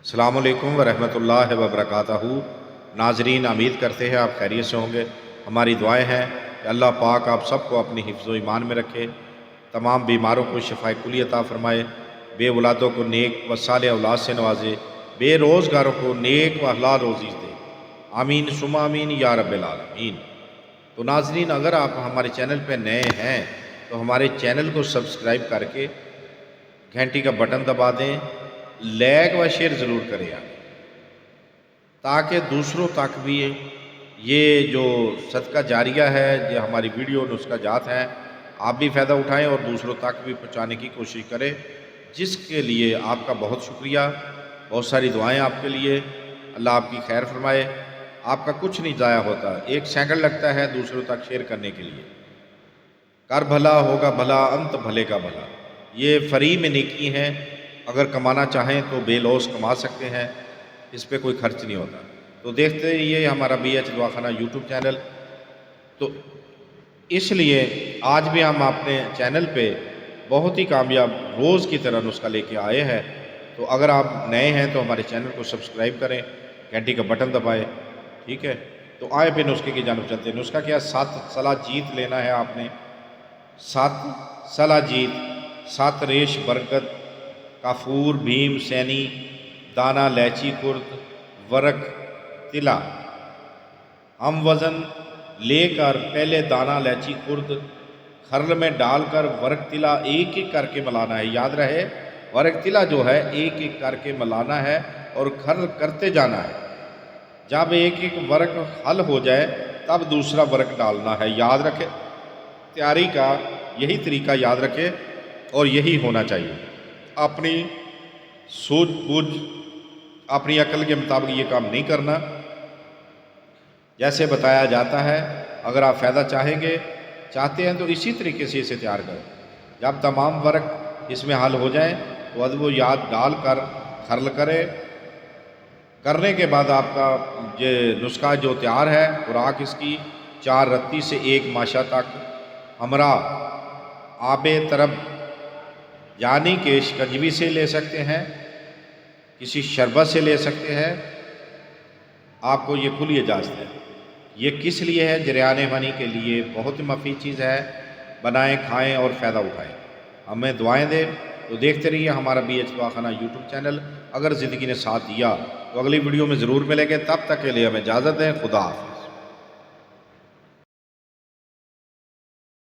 السلام علیکم ورحمۃ اللہ وبرکاتہ۔ ناظرین، امید کرتے ہیں آپ خیریت سے ہوں گے۔ ہماری دعائیں ہیں کہ اللہ پاک آپ سب کو اپنی حفظ و ایمان میں رکھے، تمام بیماروں کو شفائے کلی عطا فرمائے، بے اولادوں کو نیک و صالح اولاد سے نوازے، بے روزگاروں کو نیک و حلال روزی دے، آمین ثم آمین یا رب العالمین۔ تو ناظرین، اگر آپ ہمارے چینل پہ نئے ہیں تو ہمارے چینل کو سبسکرائب کر کے گھنٹی کا بٹن دبا دیں، لائک و شیئر ضرور کریں آپ، تاکہ دوسروں تک بھی یہ جو صدقہ جاریہ ہے، یہ ہماری ویڈیو نسخہ جات ہیں، آپ بھی فائدہ اٹھائیں اور دوسروں تک بھی پہنچانے کی کوشش کریں، جس کے لیے آپ کا بہت شکریہ۔ بہت ساری دعائیں آپ کے لیے، اللہ آپ کی خیر فرمائے۔ آپ کا کچھ نہیں ضائع ہوتا، ایک سیکنڈ لگتا ہے دوسروں تک شیئر کرنے کے لیے۔ کر بھلا ہوگا بھلا، انت بھلے کا بھلا، یہ فری میں نیکی ہے۔ اگر کمانا چاہیں تو بے لوث کما سکتے ہیں، اس پہ کوئی خرچ نہیں ہوتا۔ تو دیکھتے یہ ہمارا بی ایچ دواخانہ یوٹیوب چینل، تو اس لیے آج بھی ہم اپنے چینل پہ بہت ہی کامیاب روز کی طرح نسخہ لے کے آئے ہیں۔ تو اگر آپ نئے ہیں تو ہمارے چینل کو سبسکرائب کریں، گھنٹی کا بٹن دبائیں، ٹھیک ہے؟ تو آئے پہ نسخے کی جانب چلتے ہیں۔ نسخہ کیا؟ 7 صلا جیت لینا ہے آپ نے۔ 7 صلا جیت، 7 ریش برکت، کافور بھیم سینی، دانہ لیچی خرد، ورق تلا۔ ہم وزن لے کر پہلے دانہ لیچی خرد خرل میں ڈال کر ورق تلا ایک ایک کر کے ملانا ہے۔ یاد رہے، ورق تلا جو ہے ایک ایک کر کے ملانا ہے اور خرل کرتے جانا ہے۔ جب ایک ایک ورق حل ہو جائے تب دوسرا ورق ڈالنا ہے۔ یاد رکھے، تیاری کا یہی طریقہ یاد رکھے اور یہی ہونا چاہیے۔ اپنی سوجھ بوجھ، اپنی عقل کے مطابق یہ کام نہیں کرنا، جیسے بتایا جاتا ہے۔ اگر آپ فائدہ چاہتے ہیں تو اسی طریقے سے اسے تیار کریں۔ جب تمام ورق اس میں حل ہو جائیں تو ادب و یاد ڈال کر خرل کرنے کے بعد آپ کا یہ نسخہ جو تیار ہے، خوراک اس کی 4 رتی سے 1 ماشا تک ہمراہ آب طرب، یعنی کہ شکنجوی سے لے سکتے ہیں، کسی شربت سے لے سکتے ہیں، آپ کو یہ کھلی اجازت ہے۔ یہ کس لیے ہے؟ جریان منی کے لیے بہت ہی مفید چیز ہے۔ بنائیں، کھائیں اور فائدہ اٹھائیں۔ ہمیں دعائیں دیں۔ تو دیکھتے رہیے ہمارا بی ایچ دواخانہ یوٹیوب چینل۔ اگر زندگی نے ساتھ دیا تو اگلی ویڈیو میں ضرور ملیں گے، تب تک کے لیے ہمیں اجازت دیں۔ خدا حافظ۔